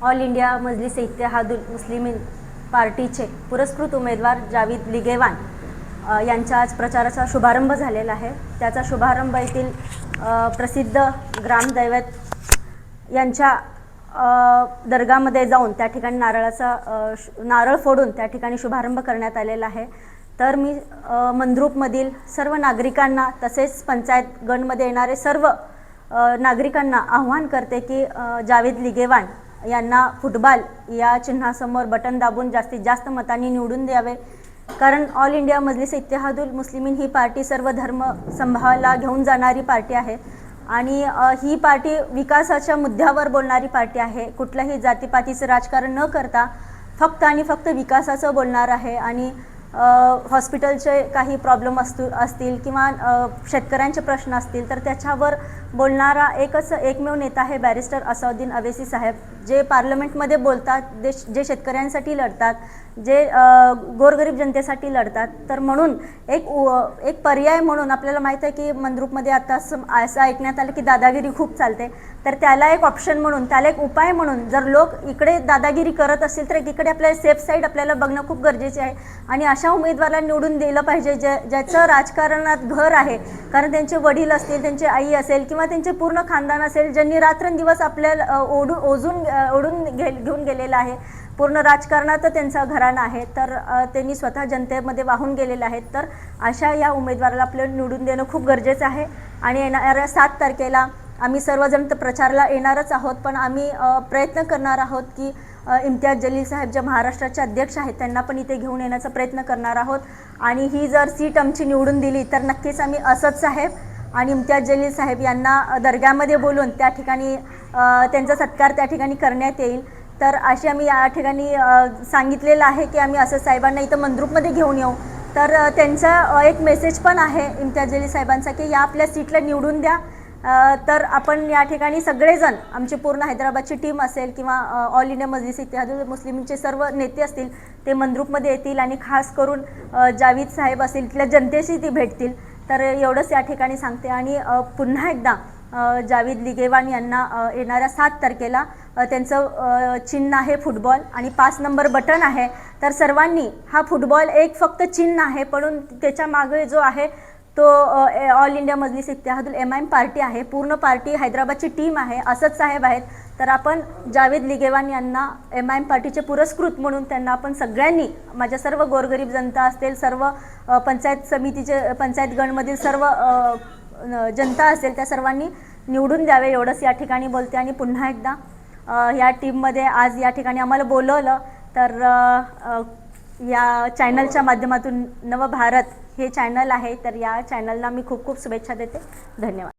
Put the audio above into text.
All India Majlis Ittehadul Muslimeen पार्टीचे पुरस्कृत उमेदवार जावेद लिगेवान यांच्या आज प्रचाराचा शुभारंभ झालेला आहे। त्याचा शुभारंभ येथील प्रसिद्ध ग्रामदैवत यांच्या दर्गामध्ये जाऊन त्या ठिकाणी नारळ फोडून त्या ठिकाणी शुभारंभ करण्यात आलेला आहे। तर मी मंद्रुपमधील सर्व नागरिकांना तसेच पंचायत गणमध्ये येणारे सर्व नागरिकांना आव्हान करते की जावेद लिगेवान यांना फुटबॉल या चिन्हासमोर बटन दाबून जास्तीत जास्त मतांनी निवडून द्यावे। कारण ऑल इंडिया मजलिस इत्तेहादुल मुस्लिमीन ही पार्टी सर्व धर्म समभावाला घेऊन जाणारी पार्टी आहे आणि ही पार्टी विकासाच्या मुद्द्यावर बोलणारी पार्टी आहे। कुठल्याही जातीपातीचं राजकारण न करता फक्त आणि फक्त विकासाचं बोलणार आहे आणि हॉस्पिटलचे काही प्रॉब्लेम असतील किंवा शेतकऱ्यांचे प्रश्न असतील तर त्याच्यावर बोलणारा एकमेव नेता आहे बॅरिस्टर असदुद्दीन अवैसी साहेब, जे पार्लमेंटमध्ये बोलतात, जे शेतकऱ्यांसाठी लढतात, जे गोरगरीब जनतेसाठी लढतात। तर म्हणून एक पर्याय म्हणून आपल्याला माहिती आहे की मंद्रुपमध्ये आता असं ऐकण्यात आलं की दादागिरी खूप चालते, तर त्याला एक ऑप्शन म्हणून, त्याला एक उपाय म्हणून जर लोक इकडे दादागिरी करत असतील तर इकडे आपल्याला सेफ साईड आपल्याला बघणं खूप गरजेचे आहे आणि अशा उमेदवाराला निवडून दिलं पाहिजे ज्याचं राजकारणात घर आहे। कारण त्यांचे वडील असतील, त्यांची आई असेल किंवा त्यांचे पूर्ण खानदान असेल, ज्यांनी रात्रंदिवस आपल्याला ओढून घेऊन गेलेलं आहे। पूर्ण राजकारणात त्यांचा घराणा आहे, तर त्यांनी स्वतः जनतेमध्ये वाहून गेलेले आहेत। तर अशा या उमेदवाराला आपल्याला निवडून देणं खूप गरजेचं आहे आणि येणाऱ्या 7 तारखेला आम्ही सर्वजण तर प्रचाराला येणारच आहोत, पण आम्ही प्रयत्न करणार आहोत की इम्तियाज जलील साहेब जे महाराष्ट्राचे अध्यक्ष आहेत त्यांना पण इथे घेऊन येण्याचा प्रयत्न करणार आहोत आणि ही जर सीट आमची निवडून दिली तर नक्कीच आम्ही असद साहेब आणि इम्तियाज जलील साहेब यांना दर्ग्यामध्ये बोलून त्या ठिकाणी त्यांचा सत्कार त्या ठिकाणी करण्यात येईल। तर अशी आम्ही या ठिकाणी सांगितलेलं आहे की आम्ही असद साहेबांना इथं मंद्रुपमध्ये घेऊन येऊ। तर त्यांचा एक मेसेज पण आहे इम्तियाज जलील साहेबांचा की या आपल्या सीटला निवडून द्या। तर आपण या ठिकाणी सगळेजण आमची पूर्ण हैदराबादची टीम असेल किंवा ऑल इंडिया मजलिस इत्तेहादुल मुस्लिमीनचे सर्व नेते असतील ते मंद्रुपमध्ये येतील आणि खास करून जावेद साहेब असतील, इथल्या जनतेशी ती भेटतील। तर एवढंच या ठिकाणी सांगते आणि पुन्हा एकदा जावेद लिगेवान यांना येणाऱ्या 7 तारखेला त्यांचं चिन्ह आहे फुटबॉल आणि 5 नंबर बटन आहे। तर सर्वांनी हा फुटबॉल एक फक्त चिन्ह आहे, पण त्याच्या मागे जो आहे तो all India Majlis Ittehadul MIM party आहे, पूर्ण पार्टी हैदराबादची टीम आहे, असद साहेब आहेत। तर आपण जावेद लिगेवान यांना MIM पार्टीचे पुरस्कृत म्हणून त्यांना आपण सगळ्यांनी, माझ्या सर्व गोरगरीब जनता असतील, सर्व पंचायत समितीचे पंचायत गणमधील सर्व जनता असेल त्या सर्वांनी निवडून द्यावे एवढंच या ठिकाणी बोलते। आणि पुन्हा एकदा या टीममध्ये आज या ठिकाणी आम्हाला बोलवलं तर या चॅनलच्या माध्यमातून नवभारत हे चॅनल आहे, तर या चॅनलला मी खूप खूप शुभेच्छा देते। धन्यवाद।